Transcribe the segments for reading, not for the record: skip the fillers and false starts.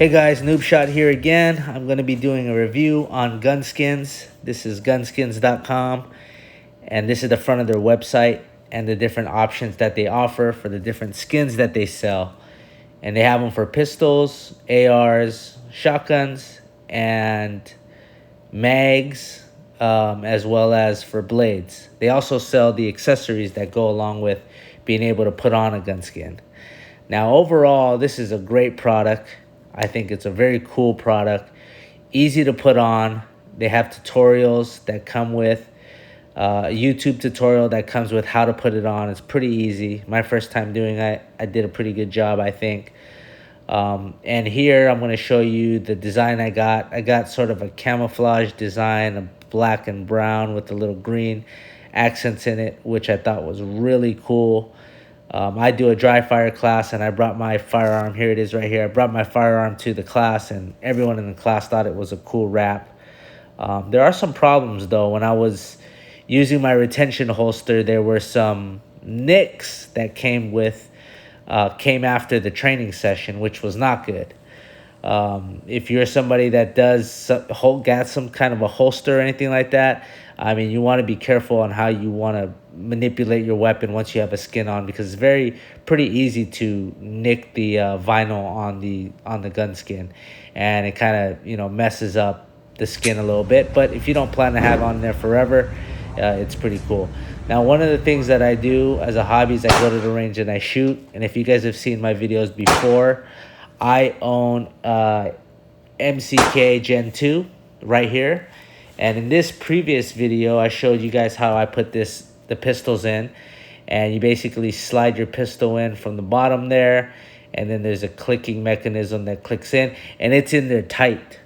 Hey guys, Noobshot here again. I'm going to be doing a review on gun skins. This is gunskins.com, and this is the front of their website and the different options that they offer for the different skins that they sell. And they have them for pistols, ARs, shotguns, and mags, as well as for blades. They also sell the accessories that go along with being able to put on a gun skin. Now, overall, this is a great product. I think it's a very cool product, easy to put on. They have tutorials that come with a YouTube tutorial that comes with how to put it on. It's pretty easy. My first time doing it, I did a pretty good job, I think. And here I'm going to show you the design I got. I got sort of a camouflage design, a black and brown with the little green accents in it, which I thought was really cool. I do a dry fire class, and I brought my firearm. Here it is right here. I brought my firearm to the class, and everyone in the class thought it was a cool wrap. There are some problems, though. When I was using my retention holster, there were some nicks that came after the training session, which was not good. If you're somebody that does got some kind of a holster or anything like that, I mean, you want to be careful on how you want to manipulate your weapon once you have a skin on, because it's pretty easy to nick the vinyl on the gun skin, and it kind of messes up the skin a little bit. But if you don't plan to have on there forever, it's pretty cool. Now, one of the things that I do as a hobby is I go to the range and I shoot. And if you guys have seen my videos before, I own MCK Gen 2 right here. And in this previous video, I showed you guys how I put the pistols in. And you basically slide your pistol in from the bottom there. And then there's a clicking mechanism that clicks in. And it's in there tight.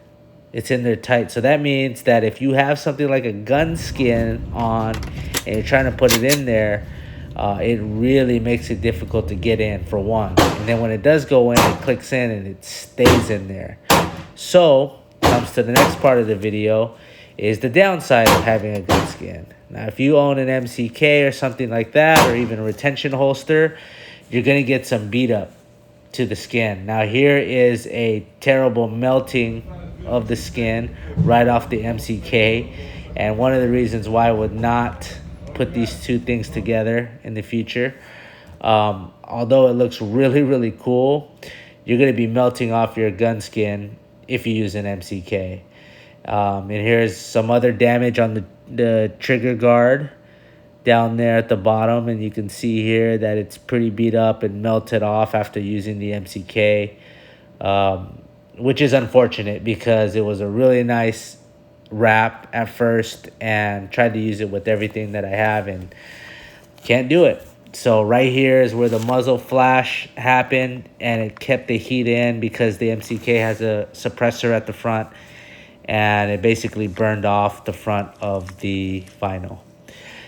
It's in there tight. So that means that if you have something like a gun skin on and you're trying to put it in there, it really makes it difficult to get in, for one. And then when it does go in, it clicks in and it stays in there. So comes to the next part of the video, is the downside of having a gun skin. Now, if you own an MCK or something like that, or even a retention holster, you're going to get some beat up to the skin. Now, here is a terrible melting of the skin right off the MCK, and one of the reasons why I would not put these two things together in the future. Although it looks really, really cool, you're going to be melting off your gun skin if you use an MCK. And here's some other damage on the trigger guard down there at the bottom, and you can see here that it's pretty beat up and melted off after using the MCK, which is unfortunate because it was a really nice wrap at first, and tried to use it with everything that I have and can't do it. So right here is where the muzzle flash happened, and it kept the heat in because the MCK has a suppressor at the front, and it basically burned off the front of the vinyl.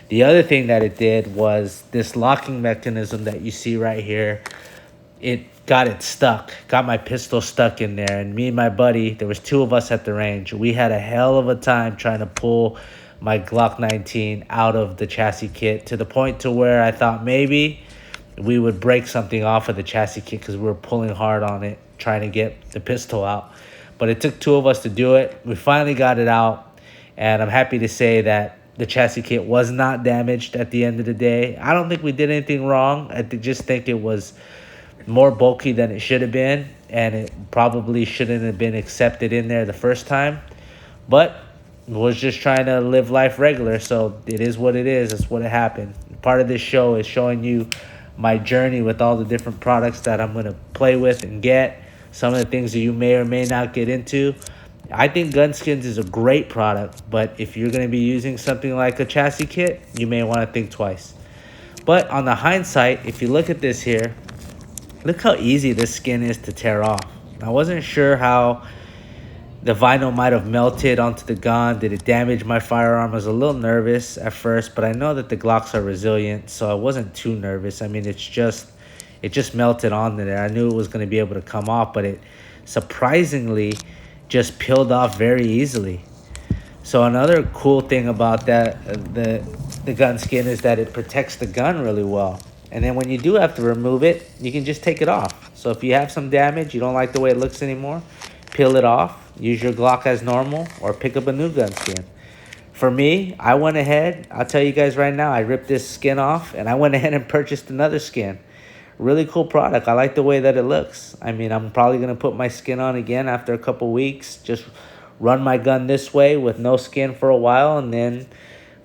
The other thing that it did was this locking mechanism that you see right here. It got my pistol stuck in there, and me and my buddy, there was two of us at the range. We had a hell of a time trying to pull my Glock 19 out of the chassis kit, to the point to where I thought maybe we would break something off of the chassis kit because we were pulling hard on it, trying to get the pistol out. But it took two of us to do it. We finally got it out, and I'm happy to say that the chassis kit was not damaged at the end of the day. I don't think we did anything wrong. I just think it was more bulky than it should have been, and it probably shouldn't have been accepted in there the first time. But was just trying to live life regular, so it is what it is. That's what happened. Part of this show is showing you my journey with all the different products that I'm going to play with and get. Some of the things that you may or may not get into. I think Gunskins is a great product, but if you're going to be using something like a chassis kit, you may want to think twice. But on the hindsight, if you look at this here, look how easy this skin is to tear off. I wasn't sure how the vinyl might have melted onto the gun. Did it damage my firearm? I was a little nervous at first, but I know that the Glocks are resilient, so I wasn't too nervous. I mean, it just melted onto there. I knew it was going to be able to come off, but it surprisingly just peeled off very easily. So another cool thing about that, the gun skin, is that it protects the gun really well. And then when you do have to remove it, you can just take it off. So if you have some damage, you don't like the way it looks anymore, peel it off, use your Glock as normal, or pick up a new gun skin. For me, I went ahead, I'll tell you guys right now, I ripped this skin off and I went ahead and purchased another skin. Really cool product. I like the way that it looks. I mean, I'm probably going to put my skin on again after a couple weeks. Just run my gun this way with no skin for a while, and then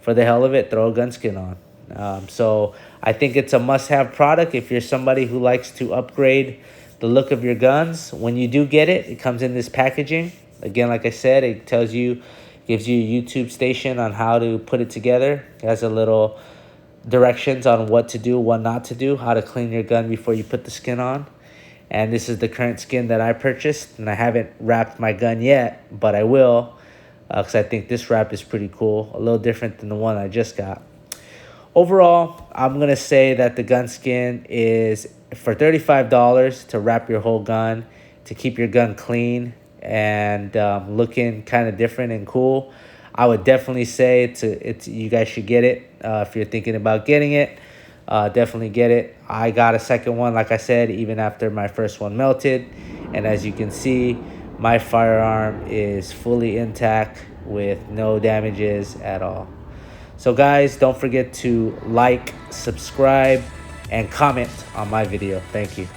for the hell of it, throw a gun skin on. So I think it's a must-have product if you're somebody who likes to upgrade the look of your guns. When you do get it, it comes in this packaging. Again, like I said, it tells you, gives you a YouTube station on how to put it together. It has a little directions on what to do, what not to do, how to clean your gun before you put the skin on. And this is the current skin that I purchased, and I haven't wrapped my gun yet, but I will, because I think this wrap is pretty cool, a little different than the one I just got. Overall, I'm gonna say that the gun skin is for $35 to wrap your whole gun, to keep your gun clean and looking kind of different and cool. I would definitely say it's you guys should get it if you're thinking about getting it. Definitely get it. I got a second one, like I said, even after my first one melted. And as you can see, my firearm is fully intact with no damages at all. So guys, don't forget to like, subscribe, and comment on my video. Thank you.